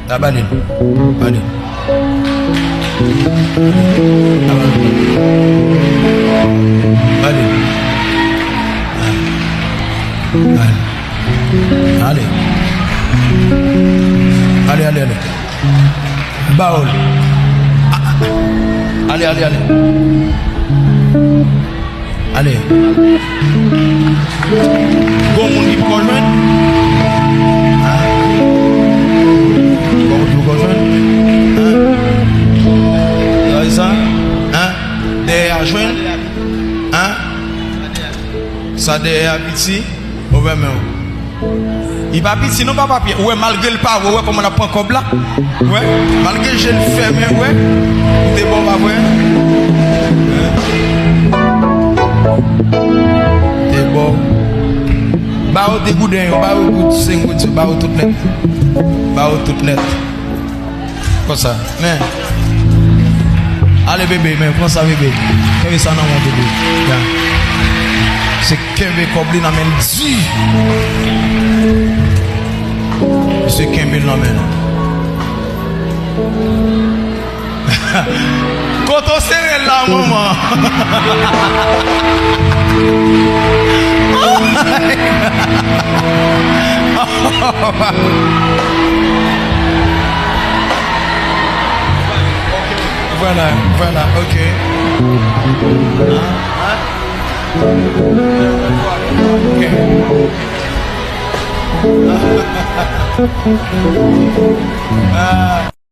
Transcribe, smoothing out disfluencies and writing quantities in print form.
La baline. Allez. Allez. Allez. Allez, allez, allez. Baoul. Allez, allez, allez. Allez. Bon, mon qui peut rejoindre. Bon, tu peux rejoindre. C'est ça? Derrière joindre. Ça derrière petit. Au même. Il va petit, non pas papier. Ouais, malgré le pas, ouais, comme on a pas encore là. Ouais, malgré que je le ferme, ouais. T'es bon, pas ouais. T'es bon. Bah, au dégoûté, bah, au goût, c'est un goût, bah, au tout net. Bah, au tout net. Comme ça, mais. Allez, bébé, mais prends ça, bébé. Qu'est-ce que ça, non, mon bébé? Viens. C'est Kevin Koblin amène 10. C'est Kevin l'amène. Quand on serre là, maman. Voilà, voilà, ok. Okay.